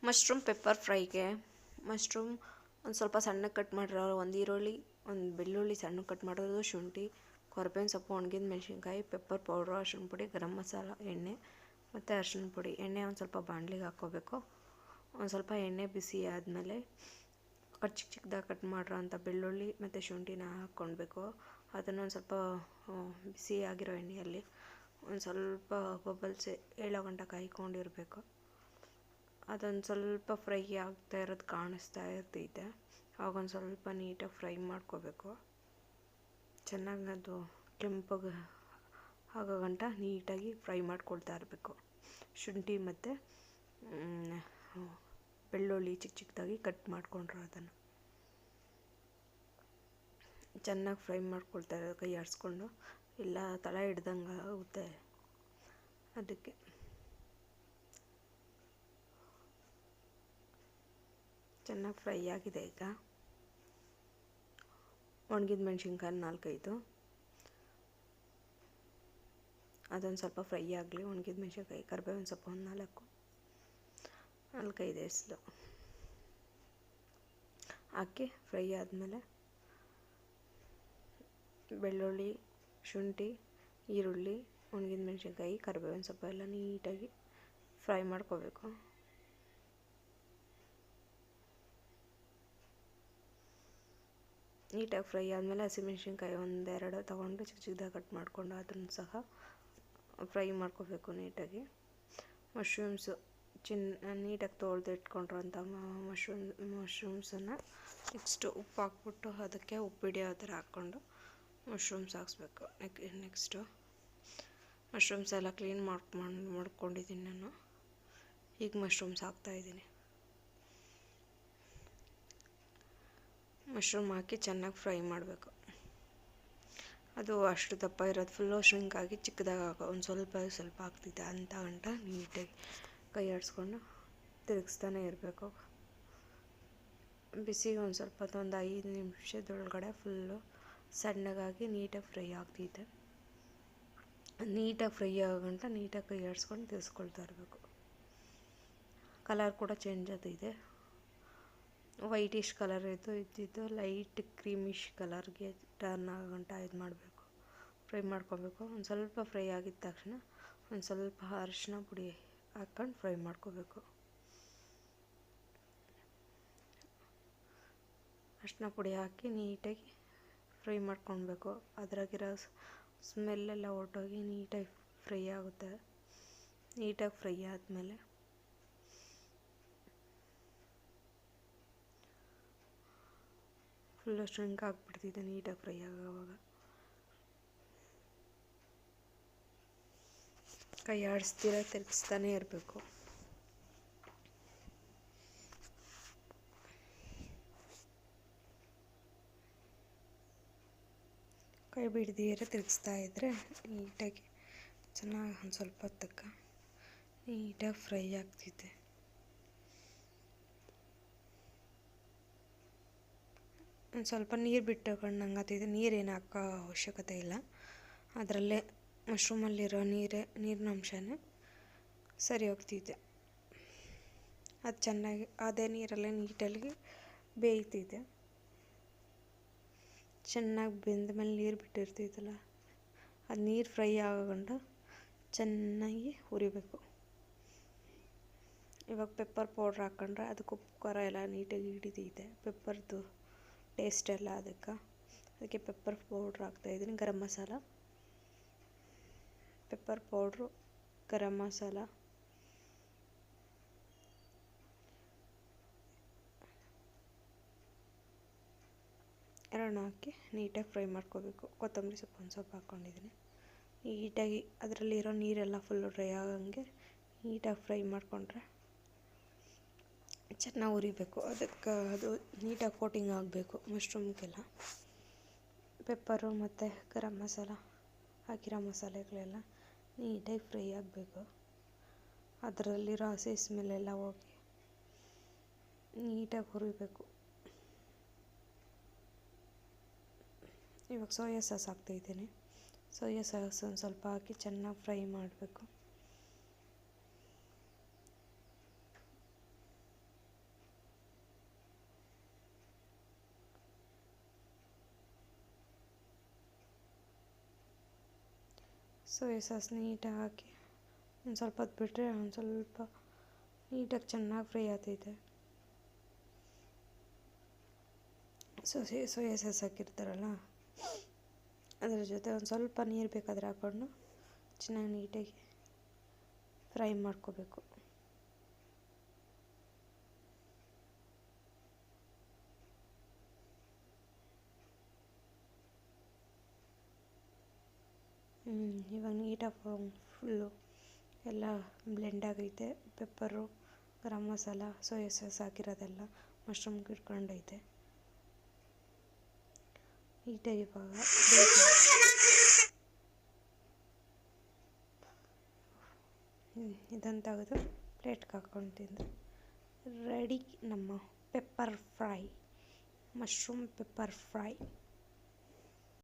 Mushroom pepper ಫ್ರೈಗೆ mushroom ಒಂದು ಸ್ವಲ್ಪ ಸಣ್ಣಗೆ ಕಟ್ ಮಾಡಿರೋ ಒಂದು ಈರುಳ್ಳಿ, ಒಂದು ಬೆಳ್ಳುಳ್ಳಿ ಸಣ್ಣಗೆ ಕಟ್ ಮಾಡೋದು, ಶುಂಠಿ, ಕೊತ್ತಂಬರಿ ಸೊಪ್ಪು, ಒಣಗಿದ ಮೆಣಸಿನ್ಕಾಯಿ, ಪೆಪ್ಪರ್ ಪೌಡ್ರು, ಅರಿಶಿಣ ಪುಡಿ, ಗರಂ ಮಸಾಲ, ಎಣ್ಣೆ ಮತ್ತು ಅರಿಶಿಣ ಪುಡಿ. ಎಣ್ಣೆ ಒಂದು ಸ್ವಲ್ಪ ಬಾಣಲಿಗೆ ಹಾಕ್ಕೋಬೇಕು. ಒಂದು ಸ್ವಲ್ಪ ಎಣ್ಣೆ ಬಿಸಿ ಆದಮೇಲೆ ಚಿಕ್ಕ ಚಿಕ್ಕದಾಗಿ ಕಟ್ ಮಾಡಿರೋ ಅಂಥ ಬೆಳ್ಳುಳ್ಳಿ ಮತ್ತು ಶುಂಠಿನ ಹಾಕ್ಕೊಳ್ಬೇಕು. ಅದನ್ನು ಒಂದು ಸ್ವಲ್ಪ ಬಿಸಿ ಆಗಿರೋ ಎಣ್ಣೆಯಲ್ಲಿ ಒಂದು ಸ್ವಲ್ಪ ಬಬಲ್ಸ್ ಏಳೋ ಗಂಟೆ ಕಾಯ್ಕೊಂಡಿರಬೇಕು. ಅದೊಂದು ಸ್ವಲ್ಪ ಫ್ರೈ ಆಗ್ತಾ ಇರೋದು ಕಾಣಿಸ್ತಾ ಇರ್ತೈತೆ. ಆಗೊಂದು ಸ್ವಲ್ಪ ನೀಟಾಗಿ ಫ್ರೈ ಮಾಡ್ಕೋಬೇಕು. ಚೆನ್ನಾಗಿ ಅದು ಕೆಂಪಗೆ ಆಗೋ ಗಂಟ ನೀಟಾಗಿ ಫ್ರೈ ಮಾಡ್ಕೊಳ್ತಾ ಇರಬೇಕು. ಶುಂಠಿ ಮತ್ತು ಬೆಳ್ಳುಳ್ಳಿ ಚಿಕ್ಕ ಚಿಕ್ಕದಾಗಿ ಕಟ್ ಮಾಡ್ಕೊಂಡ್ರು ಅದನ್ನು ಚೆನ್ನಾಗಿ ಫ್ರೈ ಮಾಡ್ಕೊಳ್ತಾ ಇರೋದು, ಕೈ ಆಡಿಸ್ಕೊಂಡು, ಇಲ್ಲ ತಳ ಹಿಡ್ದಂಗೆ ಆಗುತ್ತೆ. ಅದಕ್ಕೆ ಚೆನ್ನಾಗಿ ಫ್ರೈ ಆಗಿದೆ. ಈಗ ಒಣಗಿದ ಮೆಣಸಿನ್ಕಾಯಿ 4-5 ಅದೊಂದು ಸ್ವಲ್ಪ ಫ್ರೈ ಆಗಲಿ. ಒಣಗಿದ ಮೆಣಸಿನ್ಕಾಯಿ, ಕರಿಬೇವಿನ ಸೊಪ್ಪು ಒಂದು 4-5 ಎಸಳು ಹಾಕಿ ಫ್ರೈ ಆದಮೇಲೆ ಬೆಳ್ಳುಳ್ಳಿ, ಶುಂಠಿ, ಈರುಳ್ಳಿ, ಒಣಗಿದ ಮೆಣಸಿನ್ಕಾಯಿ, ಕರಿಬೇವಿನ ಸೊಪ್ಪು ಎಲ್ಲ ನೀಟಾಗಿ ಫ್ರೈ ಮಾಡ್ಕೋಬೇಕು. ನೀಟಾಗಿ ಫ್ರೈ ಆದಮೇಲೆ ಹಸಿಮೆಣ್ಸಿನ್ಕಾಯಿ 1-2 ತೊಗೊಂಡು ಚಿಕ್ಕ ಚಿಕ್ಕದಾಗಿ ಕಟ್ ಮಾಡಿಕೊಂಡು ಅದನ್ನು ಸಹ ಫ್ರೈ ಮಾಡ್ಕೋಬೇಕು ನೀಟಾಗಿ. ಮಶ್ರೂಮ್ಸು ನೀಟಾಗಿ ತೊಳೆದು ಇಟ್ಕೊಂಡಿರೋಂಥ ಮಶ್ರೂಮ್ಸನ್ನು ನೆಕ್ಸ್ಟು ಉಪ್ಪು ಹಾಕ್ಬಿಟ್ಟು ಅದಕ್ಕೆ ಉಪ್ಪು ಹಿಡಿಯೋ ಥರ ಹಾಕ್ಕೊಂಡು ಮಶ್ರೂಮ್ಸ್ ಹಾಕ್ಸ್ಬೇಕು. ನೆಕ್ಸ್ಟು ಮಶ್ರೂಮ್ಸ್ ಎಲ್ಲ ಕ್ಲೀನ್ ಮಾಡ್ಕೊಂಡಿದ್ದೀನಿ ನಾನು. ಈಗ ಮಶ್ರೂಮ್ಸ್ ಹಾಕ್ತಾಯಿದ್ದೀನಿ. ಮಶ್ರೂಮ್ ಹಾಕಿ ಚೆನ್ನಾಗಿ ಫ್ರೈ ಮಾಡಬೇಕು. ಅದು ಅಷ್ಟು ದಪ್ಪ ಇರೋದು ಫುಲ್ಲು ಶ್ರಿಂಕ್ ಆಗಿ ಚಿಕ್ಕದಾಗಿ ಒಂದು ಸ್ವಲ್ಪ ಆಗ್ತಿದೆ ಅಂತ ಗಂಟ ನೀಟಾಗಿ ಕೈ ಆಡಿಸ್ಕೊಂಡು ತಿರುಗಿಸ್ತಾನೆ ಇರಬೇಕು. ಬಿಸಿ ಒಂದು ಸ್ವಲ್ಪ ಒಂದು 5 ನಿಮಿಷದೊಳಗಡೆ ಫುಲ್ಲು ಸಣ್ಣಗಾಗಿ ನೀಟಾಗಿ ಫ್ರೈ ಆಗ್ತಿದೆ. ನೀಟಾಗಿ ಫ್ರೈ ಆಗೋ ಗಂಟ ನೀಟಾಗಿ ಕೈ ಆಡಿಸ್ಕೊಂಡು ತಿರ್ಸ್ಕೊಳ್ತಾ ಇರಬೇಕು. ಕಲರ್ ಕೂಡ ಚೇಂಜ್ ಆಗ್ತಿದೆ. ವೈಟಿಶ್ ಕಲರ್ ಇದ್ದಿದ್ದು ಲೈಟ್ ಕ್ರೀಮಿಶ್ ಕಲರ್ಗೆ ಟರ್ನ್ ಆಗೋ ಗಂಟ ಇದು ಮಾಡಬೇಕು, ಫ್ರೈ ಮಾಡ್ಕೋಬೇಕು. ಒಂದು ಸ್ವಲ್ಪ ಫ್ರೈ ಆಗಿದ ತಕ್ಷಣ ಒಂದು ಸ್ವಲ್ಪ ಅರಿಶಿನ ಪುಡಿ ಹಾಕ್ಕೊಂಡು ಫ್ರೈ ಮಾಡ್ಕೋಬೇಕು. ಅರಿಶಿನ ಪುಡಿ ಹಾಕಿ ನೀಟಾಗಿ ಫ್ರೈ ಮಾಡ್ಕೊಳ್ಬೇಕು. ಅದ್ರಾಗಿರೋ ಸ್ಮೆಲ್ಲೆಲ್ಲ ಹೊರ್ಟೋಗಿ ನೀಟಾಗಿ ಫ್ರೈ ಆಗುತ್ತೆ. ನೀಟಾಗಿ ಫ್ರೈ ಆದಮೇಲೆ ಫುಲ್ಲು ಶ್ರಿಂಕ್ ಆಗಿಬಿಡ್ತಿದೆ ನೀಟಾಗಿ ಫ್ರೈ ಆಗೋವಾಗ. ಕೈ ಆಡಿಸ್ತೀರ ತಿರುಗಿಸ್ತಾನೆ ಇರಬೇಕು. ಕೈ ಬಿಡ್ದಿರ ತಿರುಗಿಸ್ತಾ ಇದ್ದರೆ ನೀಟಾಗಿ ಚೆನ್ನಾಗಿ ಒಂದು ಸ್ವಲ್ಪ ಹೊತ್ತಕ್ಕೆ ನೀಟಾಗಿ ಫ್ರೈ ಆಗ್ತಿದೆ. ಒಂದು ಸ್ವಲ್ಪ ನೀರು ಬಿಟ್ಟುಕೊಂಡಂಗೆ ಆಗ್ತಿದೆ. ನೀರೇನು ಹಾಕೋ ಅವಶ್ಯಕತೆ ಇಲ್ಲ. ಅದರಲ್ಲೇ ಮಶ್ರೂಮಲ್ಲಿರೋ ನೀರಿನ ಅಂಶನೇ ಸರಿ ಹೋಗ್ತಿದೆ. ಅದು ಚೆನ್ನಾಗಿ ಅದೇ ನೀರಲ್ಲೇ ನೀಟಾಗಿ ಬೇಯ್ತಿದೆ. ಚೆನ್ನಾಗಿ ಬೆಂದ ಮೇಲೆ ನೀರು ಬಿಟ್ಟಿರ್ತೈತಲ್ಲ, ಅದು ನೀರು ಫ್ರೈ ಆಗೋಗಂಟ ಚೆನ್ನಾಗಿ ಹುರಿಬೇಕು. ಇವಾಗ ಪೆಪ್ಪರ್ ಪೌಡ್ರ್ ಹಾಕ್ಕೊಂಡ್ರೆ ಅದಕ್ಕೆ ಉಪ್ಪು ಖಾರ ಎಲ್ಲ ನೀಟಾಗಿ ಹಿಡಿತೈತೆ. ಪೆಪ್ಪರ್ದು ಟೇಸ್ಟ್ ಎಲ್ಲ ಅದಕ್ಕೆ ಪೆಪ್ಪರ್ ಪೌಡ್ರ್ ಹಾಕ್ತಾಯಿದ್ದೀನಿ. ಗರಂ ಮಸಾಲ, ಪೆಪ್ಪರ್ ಪೌಡ್ರು, ಗರಂ ಮಸಾಲ, ಎರಡನ್ನೂ ಹಾಕಿ ನೀಟಾಗಿ ಫ್ರೈ ಮಾಡ್ಕೋಬೇಕು. ಕೊತ್ತಂಬರಿ ಸೊಪ್ಪು ಒಂದು ಸ್ವಲ್ಪ ಹಾಕ್ಕೊಂಡಿದ್ದೀನಿ. ನೀಟಾಗಿ ಅದರಲ್ಲಿರೋ ನೀರೆಲ್ಲ ಫುಲ್ಲು ಡ್ರೈ ಆಗೋಂಗೆ ನೀಟಾಗಿ ಫ್ರೈ ಮಾಡಿಕೊಂಡ್ರೆ ಚೆನ್ನಾಗಿ ಹುರಿಬೇಕು. ಅದಕ್ಕೆ ಅದು ನೀಟಾಗಿ ಕೋಟಿಂಗ್ ಆಗಬೇಕು ಮಶ್ರೂಮ್ಗೆಲ್ಲ. ಪೆಪ್ಪರು ಮತ್ತು ಗರಂ ಮಸಾಲ ಹಾಕಿರೋ ಮಸಾಲೆಗಳೆಲ್ಲ ನೀಟಾಗಿ ಫ್ರೈ ಆಗಬೇಕು. ಅದರಲ್ಲಿರೋ ಹಸಿ ಸ್ಮೆಲ್ಲೆಲ್ಲ ಹೋಗಿ ನೀಟಾಗಿ ಹುರಿಬೇಕು. ಇವಾಗ ಸೋಯಾ ಸಾಸ್ ಹಾಕ್ತಾಯಿದ್ದೀನಿ. ಸೋಯಾ ಸಾಸ್ ಒಂದು ಸ್ವಲ್ಪ ಹಾಕಿ ಚೆನ್ನಾಗಿ ಫ್ರೈ ಮಾಡಬೇಕು. ಸೋಯಾ ಸಾಸ್ ನೀಟಾಗಿ ಹಾಕಿ ಒಂದು ಸ್ವಲ್ಪ ಹೊತ್ತು ಬಿಟ್ಟರೆ ಒಂದು ಸ್ವಲ್ಪ ನೀಟಾಗಿ ಚೆನ್ನಾಗಿ ಫ್ರೈ ಆಗ್ತೈತೆ. ಸೋಯಾ ಸಾಸ್ ಹಾಕಿರ್ತಾರಲ್ಲ ಅದರ ಜೊತೆ ಒಂದು ಸ್ವಲ್ಪ ನೀರು ಬೇಕಾದರೆ ಹಾಕ್ಕೊಂಡು ಚೆನ್ನಾಗಿ ನೀಟಾಗಿ ಫ್ರೈ ಮಾಡ್ಕೋಬೇಕು. ಇವಾಗ ನೀಟಾಗಿ ಫುಲ್ಲು ಎಲ್ಲ ಬ್ಲೆಂಡ್ ಆಗೈತೆ. Pepper, garam masala, soya sauce ಹಾಕಿರೋದೆಲ್ಲ ಮಶ್ರೂಮ್ಗೆ ಇಟ್ಕೊಂಡೈತೆ. ನೀಟಾಗಿ ಇವಾಗ ಇದನ್ನು ತೆಗೆದು ಪ್ಲೇಟ್ಗೆ ಹಾಕ್ಕೊಂಡು ತಿಂದು ರೆಡಿ ನಮ್ಮ pepper fry, mushroom pepper fry.